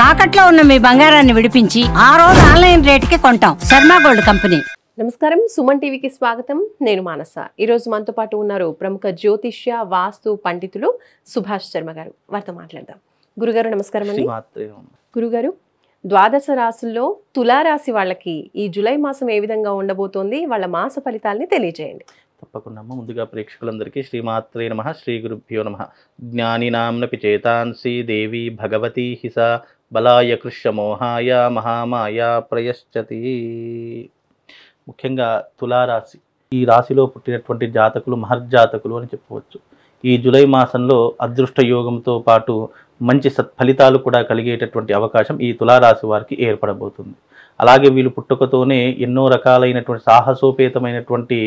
తాకట్లో ఉన్న మీ బంగారాన్ని విడిపించి ఆ రోజు ఆన్లైన్ రేటుకి కొంటాం. Sharma gold company. నమస్కారం, సుమన్ టీవీకి స్వాగతం. నేను మానస. ఈరోజు మనతో పాటు ఉన్నారు ప్రముఖ జ్యోతిష్య వాస్తు పండితులు సుభాష్ శర్మ గారు. వారితో మాట్లాడదాం. గురుగారు నమస్కారం అండి. గురుగారు, ద్వాదశ రాశుల్లో తులారాశి వాళ్ళకి ఈ జూలై మాసం ఏ విధంగా ఉండబోతోంది, వాళ్ళ మాస ఫలితాలని తెలియజేయండి. తప్పకుండా. ముందుగా ప్రేక్షకులందరికీ శ్రీమాత్రే నమః, శ్రీ గురుభ్యో నమః. జ్ఞానినాంనపి చేతాంసి దేవి భగవతి హిస బలాయ కృష్యమోహాయ మహామాయ ప్రయశ్చతి. ముఖ్యంగా తులారాశి, ఈ రాశిలో పుట్టినటువంటి జాతకులు మహర్జాతకులు అని చెప్పవచ్చు. ఈ జూలై మాసంలో అదృష్ట యోగంతో పాటు మంచి సత్ఫలితాలు కూడా కలిగేటటువంటి అవకాశం ఈ తులారాశి వారికి ఏర్పడబోతుంది. అలాగే వీళ్ళు పుట్టుకతోనే ఎన్నో రకాలైనటువంటి సాహసోపేతమైనటువంటి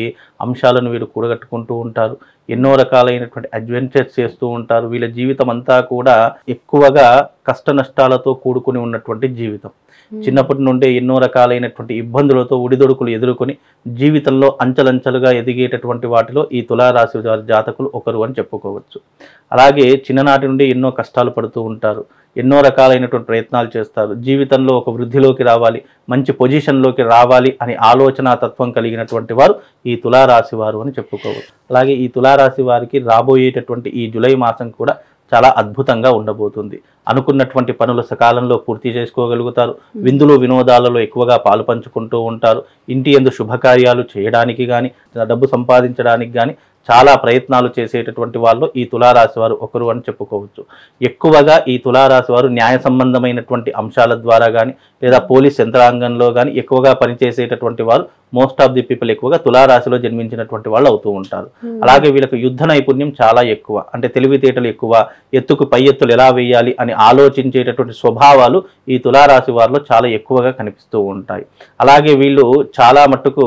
అంశాలను వీళ్ళు కూడగట్టుకుంటూ ఉంటారు. ఎన్నో రకాలైనటువంటి అడ్వెంచర్స్ చేస్తూ ఉంటారు. వీళ్ళ జీవితం అంతా కూడా ఎక్కువగా కష్ట నష్టాలతో కూడుకుని ఉన్నటువంటి జీవితం. చిన్నప్పటి నుండే ఎన్నో రకాలైనటువంటి ఇబ్బందులతో ఒడిదొడుకులు ఎదుర్కొని జీవితంలో అంచెలంచెలుగా ఎదిగేటటువంటి వాటిలో ఈ తులారాశి వారి జాతకులు ఒకరు అని చెప్పుకోవచ్చు. అలాగే చిన్ననాటి నుండి ఎన్నో కష్టాలు పడుతూ ఉంటారు. ఎన్నో రకాలైనటువంటి ప్రయత్నాలు చేస్తారు. జీవితంలో ఒక వృద్ధిలోకి రావాలి, మంచి పొజిషన్లోకి రావాలి అని ఆలోచన తత్వం కలిగినటువంటి వారు ఈ తులారాశి వారు అని చెప్పుకోవచ్చు. అలాగే ఈ తులారాశి వారికి రాబోయేటటువంటి ఈ జూలై మాసం కూడా చాలా అద్భుతంగా ఉండబోతుంది. అనుకున్నటువంటి పనులు సకాలంలో పూర్తి చేసుకోగలుగుతారు. విందులు వినోదాలలో ఎక్కువగా పాలు పంచుకుంటూ ఉంటారు. ఇంటి యందు శుభకార్యాలు చేయడానికి కానీ, డబ్బు సంపాదించడానికి కానీ చాలా ప్రయత్నాలు చేసేటటువంటి వాళ్ళు ఈ తులారాశి వారు ఒకరు అని చెప్పుకోవచ్చు. ఎక్కువగా ఈ తులారాశి వారు న్యాయ సంబంధమైనటువంటి అంశాల ద్వారా కానీ, లేదా పోలీస్ యంత్రాంగంలో కానీ ఎక్కువగా పనిచేసేటటువంటి వారు మోస్ట్ ఆఫ్ ది పీపుల్ ఎక్కువగా తులారాశిలో జన్మించినటువంటి వాళ్ళు అవుతూ ఉంటారు. అలాగే వీళ్ళకు యుద్ధ నైపుణ్యం చాలా ఎక్కువ, అంటే తెలివితేటలు ఎక్కువ, ఎత్తుకు పై ఎత్తులు ఎలా వేయాలి అని ఆలోచించేటటువంటి స్వభావాలు ఈ తులారాశి వారిలో చాలా ఎక్కువగా కనిపిస్తూ ఉంటాయి. అలాగే వీళ్ళు చాలా మట్టుకు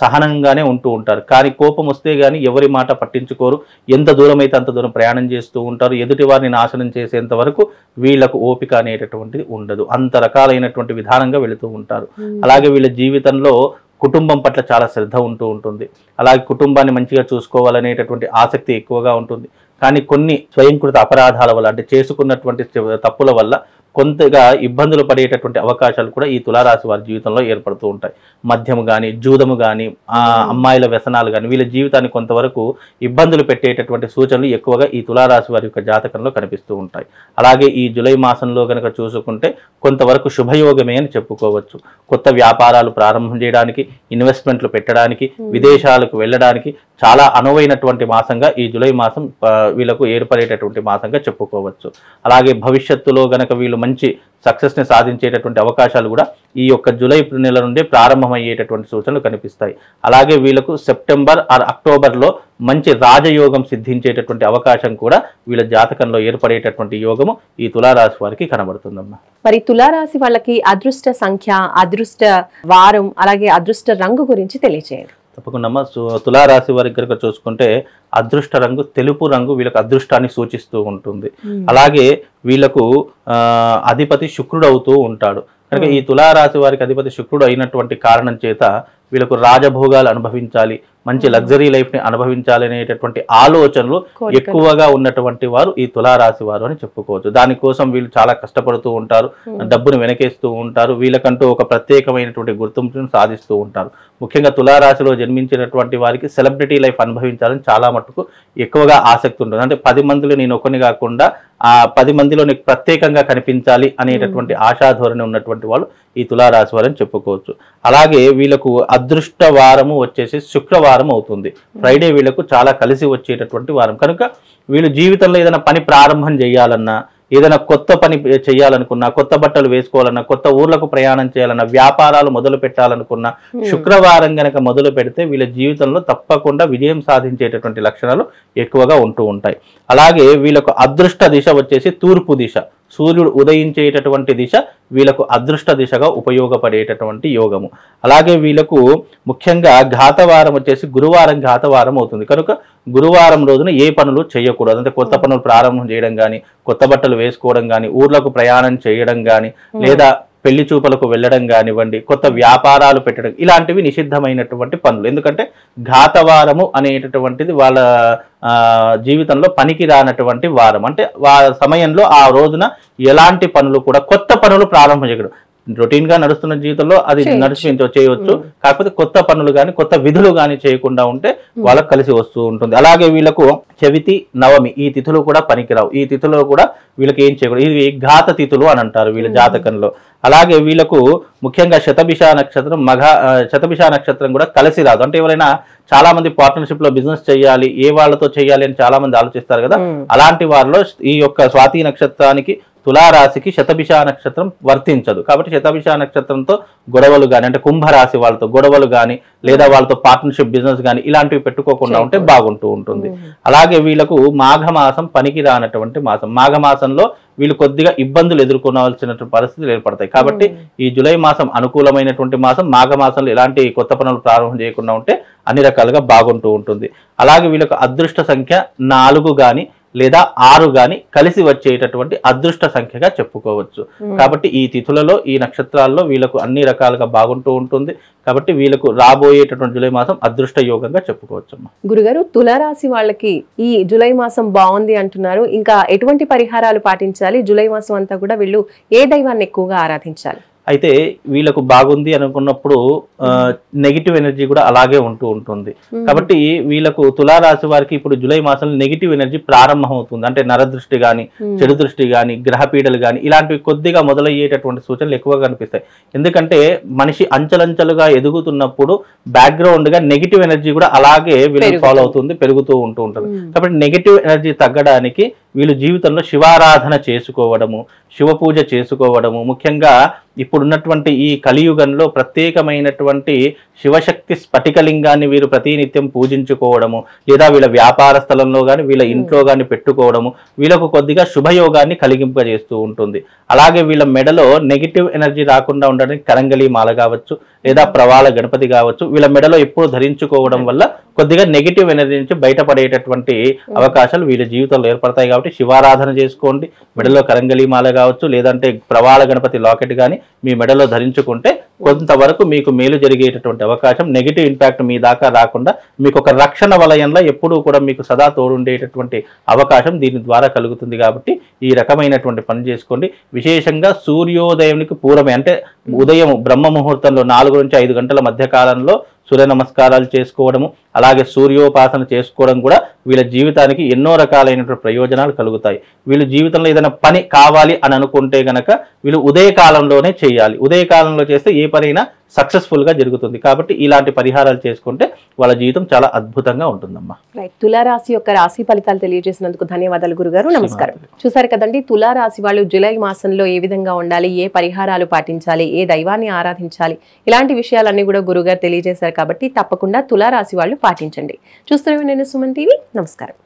సహనంగానే ఉంటూ ఉంటారు. కానీ కోపం వస్తే కానీ ఎవరి మాట పట్టించుకోరు. ఎంత దూరం అయితే అంత దూరం ప్రయాణం చేస్తూ ఉంటారు. ఎదుటి వారిని నాశనం చేసేంత వరకు వీళ్లకు ఓపిక అనేటటువంటిది ఉండదు. అంత రకాలైనటువంటి విధానంగా వెళుతూ ఉంటారు. అలాగే వీళ్ళ జీవితంలో కుటుంబం పట్ల చాలా శ్రద్ధ ఉంటూ ఉంటుంది. అలాగే కుటుంబాన్ని మంచిగా చూసుకోవాలనేటటువంటి ఆసక్తి ఎక్కువగా ఉంటుంది. కానీ కొన్ని స్వయంకృత అపరాధాల వల్ల, అంటే చేసుకున్నటువంటి తప్పుల వల్ల కొంతగా ఇబ్బందులు పడేటటువంటి అవకాశాలు కూడా ఈ తులారాశి వారి జీవితంలో ఏర్పడుతూ ఉంటాయి. మద్యము కానీ, జూదము కానీ, అమ్మాయిల వ్యసనాలు కానీ వీళ్ళ జీవితాన్ని కొంతవరకు ఇబ్బందులు పెట్టేటటువంటి సూచనలు ఎక్కువగా ఈ తులారాశి వారి యొక్క జాతకంలో కనిపిస్తూ ఉంటాయి. అలాగే ఈ జూలై మాసంలో కనుక చూసుకుంటే కొంతవరకు శుభయోగమే అని చెప్పుకోవచ్చు. కొత్త వ్యాపారాలు ప్రారంభం చేయడానికి, ఇన్వెస్ట్మెంట్లు పెట్టడానికి, విదేశాలకు వెళ్ళడానికి చాలా అనువైనటువంటి మాసంగా ఈ జూలై మాసం వీళ్ళకు ఏర్పడేటటువంటి మాసంగా చెప్పుకోవచ్చు. అలాగే భవిష్యత్తులో గనక వీళ్ళు మంచి సక్సెస్ని సాధించేటటువంటి అవకాశాలు కూడా ఈ యొక్క జూలై నెల నుండి ప్రారంభమయ్యేటటువంటి సూచనలు కనిపిస్తాయి. అలాగే వీళ్ళకు సెప్టెంబర్ ఆర్ అక్టోబర్లో మంచి రాజయోగం సిద్ధించేటటువంటి అవకాశం కూడా వీళ్ళ జాతకంలో ఏర్పడేటటువంటి యోగము ఈ తులారాశి వారికి కనబడుతుందమ్మా. మరి తులారాశి వాళ్ళకి అదృష్ట సంఖ్య, అదృష్ట వారం, అలాగే అదృష్ట రంగు గురించి తెలియజేయండి. తప్పకుండా. తులారాశి వారి కనుక చూసుకుంటే అదృష్ట రంగు తెలుపు రంగు వీళ్ళకి అదృష్టాన్ని సూచిస్తూ ఉంటుంది. అలాగే వీళ్ళకు అధిపతి శుక్రుడు అవుతూ ఉంటాడు. కనుక ఈ తులారాశి వారికి అధిపతి శుక్రుడు అయినటువంటి కారణం చేత వీళ్ళకు రాజభోగాలు అనుభవించాలి, మంచి లగ్జరీ లైఫ్ని అనుభవించాలి అనేటటువంటి ఆలోచనలు ఎక్కువగా ఉన్నటువంటి వారు ఈ తులారాశి వారు అని చెప్పుకోవచ్చు. దానికోసం వీళ్ళు చాలా కష్టపడుతూ ఉంటారు, డబ్బును వెనకేస్తూ ఉంటారు, వీళ్ళకంటూ ఒక ప్రత్యేకమైనటువంటి గుర్తింపును సాధిస్తూ ఉంటారు. ముఖ్యంగా తులారాశిలో జన్మించినటువంటి వారికి సెలబ్రిటీ లైఫ్ అనుభవించాలని చాలా మట్టుకు ఎక్కువగా ఆసక్తి ఉంటుంది. అంటే 10 మందిలో నేను ఒకరిని కాకుండా ఆ 10 మందిలో నీకు ప్రత్యేకంగా కనిపించాలి అనేటటువంటి ఆశాధోరణి ఉన్నటువంటి వాళ్ళు ఈ తులారాశి వారు అని చెప్పుకోవచ్చు. అలాగే వీళ్ళకు అదృష్ట వారము వచ్చేసి శుక్రవారం అవుతుంది. ఫ్రైడే వీళ్ళకు చాలా కలిసి వచ్చేటటువంటి వారం. కనుక వీళ్ళు జీవితంలో ఏదైనా పని ప్రారంభం చేయాలన్నా, ఏదైనా కొత్త పని చేయాలనుకున్నా, కొత్త బట్టలు వేసుకోవాలన్నా, కొత్త ఊర్లకు ప్రయాణం చేయాలన్నా, వ్యాపారాలు మొదలు పెట్టాలనుకున్నా శుక్రవారం గనక మొదలు పెడితే వీళ్ళ జీవితంలో తప్పకుండా విజయం సాధించేటటువంటి లక్షణాలు ఎక్కువగా ఉంటూ ఉంటాయి. అలాగే వీళ్ళకు అదృష్ట దిశ వచ్చేసి తూర్పు దిశ. సూర్యుడు ఉదయించేటటువంటి దిశ వీళ్ళకు అదృష్ట దిశగా ఉపయోగపడేటటువంటి యోగము. అలాగే వీళ్ళకు ముఖ్యంగా ఘాతవారం వచ్చేసి గురువారం ఘాతవారం అవుతుంది. కనుక గురువారం రోజున ఏ పనులు చేయకూడదు. అంటే కొత్త పనులు ప్రారంభం చేయడం కానీ, కొత్త బట్టలు వేసుకోవడం కానీ, ఊర్లకు ప్రయాణం చేయడం కానీ, లేదా పెళ్లి చూపులకు వెళ్ళడం కానివ్వండి, కొత్త వ్యాపారాలు పెట్టడం, ఇలాంటివి నిషిద్ధమైనటువంటి పనులు. ఎందుకంటే ఘాతవారము అనేటటువంటిది వాళ్ళ జీవితంలో పనికి రానటువంటి వారం. అంటే సమయంలో ఆ రోజున ఎలాంటి పనులు కూడా కొత్త పనులు ప్రారంభం చేయడం. రొటీన్ గా నడుస్తున్న జీవితంలో అది చేయవచ్చు, కాకపోతే కొత్త పనులు కానీ కొత్త విధులు కానీ చేయకుండా ఉంటే వాళ్ళకి కలిసి వస్తూ ఉంటుంది. అలాగే వీళ్ళకు చవితి, నవమి ఈ తిథులు కూడా పనికిరావు. ఈ తిథులో కూడా వీళ్ళకి ఏం చేయకూడదు. ఇవి ఘాత తిథులు అని అంటారు వీళ్ళ జాతకంలో. అలాగే వీళ్ళకు ముఖ్యంగా శతభిష నక్షత్రం, శతభిష నక్షత్రం కూడా కలిసి రాదు. అంటే ఎవరైనా చాలా మంది పార్ట్నర్షిప్ లో బిజినెస్ చేయాలి, ఏ వాళ్ళతో చేయాలి అని చాలా మంది ఆలోచిస్తారు కదా. అలాంటి వారిలో ఈ యొక్క స్వాతి నక్షత్రానికి, తులారాశికి శతభిష నక్షత్రం వర్తించదు. కాబట్టి శతభిష నక్షత్రంతో గొడవలు కానీ, అంటే కుంభరాశి వాళ్ళతో గొడవలు కానీ, లేదా వాళ్ళతో పార్ట్నర్షిప్ బిజినెస్ కానీ ఇలాంటివి పెట్టుకోకుండా ఉంటే బాగుంటూ ఉంటుంది. అలాగే వీళ్ళకు మాఘమాసం పనికి రానటువంటి మాసం. మాఘమాసంలో వీళ్ళు కొద్దిగా ఇబ్బందులు ఎదుర్కొనవలసిన పరిస్థితులు ఏర్పడతాయి. కాబట్టి ఈ జూలై మాసం అనుకూలమైనటువంటి మాసం. మాఘమాసంలో ఎలాంటి కొత్త పనులు ప్రారంభం చేయకుండా ఉంటే అన్ని రకాలుగా బాగుంటూ ఉంటుంది. అలాగే వీళ్ళకు అదృష్ట సంఖ్య 4 కానీ లేదా 6 కానీ కలిసి వచ్చేటటువంటి అదృష్ట సంఖ్యగా చెప్పుకోవచ్చు. కాబట్టి ఈ తిథులలో, ఈ నక్షత్రాల్లో వీళ్ళకు అన్ని రకాలుగా బాగుంటూ ఉంటుంది. కాబట్టి వీళ్ళకు రాబోయేటటువంటి జూలై మాసం అదృష్ట యోగంగా చెప్పుకోవచ్చు. గురుగారు, తులారాశి వాళ్ళకి ఈ జూలై మాసం బాగుంది అంటున్నారు. ఇంకా ఎటువంటి పరిహారాలు పాటించాలి? జూలై మాసం అంతా కూడా వీళ్ళు ఏ దైవాన్ని ఎక్కువగా ఆరాధించాలి? అయితే వీళ్ళకు బాగుంది అనుకున్నప్పుడు నెగిటివ్ ఎనర్జీ కూడా అలాగే ఉంటూ ఉంటుంది. కాబట్టి వీళ్ళకు తులారాశి వారికి ఇప్పుడు జూలై మాసంలో నెగిటివ్ ఎనర్జీ ప్రారంభం అవుతుంది. అంటే నరదృష్టి కానీ, చెడు దృష్టి కానీ, గ్రహపీడలు కానీ ఇలాంటివి కొద్దిగా మొదలయ్యేటటువంటి సూచనలు ఎక్కువగా కనిపిస్తాయి. ఎందుకంటే మనిషి అంచెలంచెలుగా ఎదుగుతున్నప్పుడు బ్యాక్గ్రౌండ్ గా నెగిటివ్ ఎనర్జీ కూడా అలాగే వీళ్ళకి ఫాలో అవుతుంది, పెరుగుతూ ఉంటూ ఉంటుంది. కాబట్టి నెగిటివ్ ఎనర్జీ తగ్గడానికి వీళ్ళు జీవితంలో శివారాధన చేసుకోవడము, శివ పూజ చేసుకోవడము, ముఖ్యంగా ఇప్పుడున్నటువంటి ఈ కలియుగంలో ప్రత్యేకమైనటువంటి శివశక్తి స్ఫటికలింగాన్ని వీరు ప్రతినిత్యం పూజించుకోవడము, లేదా వీళ్ళ వ్యాపార స్థలంలో కానీ వీళ్ళ ఇంట్లో కానీ పెట్టుకోవడము వీళ్ళకు కొద్దిగా శుభయోగాన్ని కలిగింపజేస్తూ ఉంటుంది. అలాగే వీళ్ళ మెడలో నెగిటివ్ ఎనర్జీ రాకుండా ఉండడానికి కరంగలి మాల కావచ్చు, లేదా ప్రవాళ గణపతి కావచ్చు, వీళ్ళ మెడలో ఎప్పుడు ధరించుకోవడం వల్ల కొద్దిగా నెగిటివ్ ఎనర్జీ నుంచి బయటపడేటటువంటి అవకాశాలు వీళ్ళ జీవితంలో ఏర్పడతాయి. కాబట్టి శివారాధన చేసుకోండి, మెడలో కరంగలి మాల కావచ్చు, లేదంటే ప్రవాళ గణపతి లాకెట్ కానీ మీ మెడలో ధరించుకుంటే కొంతవరకు మీకు మేలు జరిగేటటువంటి అవకాశం, నెగిటివ్ ఇంపాక్ట్ మీ దాకా రాకుండా మీకు ఒక రక్షణ వలయంలో ఎప్పుడూ కూడా మీకు సదా తోడుండేటటువంటి అవకాశం దీని ద్వారా కలుగుతుంది. కాబట్టి ఈ రకమైనటువంటి పని చేసుకోండి. విశేషంగా సూర్యోదయానికి పూర్వమే, అంటే ఉదయం బ్రహ్మ ముహూర్తంలో 4 నుంచి 5 గంటల మధ్య కాలంలో సూర్య నమస్కారాలు చేసుకోవడము, అలాగే సూర్యోపాసన చేసుకోవడం కూడా వీళ్ళ జీవితానికి ఎన్నో రకాలైనటువంటి ప్రయోజనాలు కలుగుతాయి. వీళ్ళు జీవితంలో ఏదైనా పని కావాలి అని అనుకుంటే గనక వీళ్ళు ఉదయకాలంలోనే చేయాలి. ఉదయకాలంలో చేస్తే ఏ పనైనా సక్సెస్ఫుల్ గా జరుగుతుంది. కాబట్టి ఇలాంటి పరిహారాలు చేసుకుంటే వాళ్ళ జీవితం చాలా అద్భుతంగా ఉంటుందమ్మా. తులారాశి యొక్క రాశి ఫలితాలు తెలియజేసినందుకు ధన్యవాదాలు గురుగారు. నమస్కారం. చూసారు కదండి, తులారాశి వాళ్ళు జూలై మాసంలో ఏ విధంగా ఉండాలి, ఏ పరిహారాలు పాటించాలి, ఏ దైవాన్ని ఆరాధించాలి, ఇలాంటి విషయాలన్నీ కూడా గురుగారు తెలియజేశారు. కాబట్టి తప్పకుండా తులారాశి వాళ్ళు పాటించండి. చూస్తూనే నేను సుమన్ టీవీ. నమస్కారం.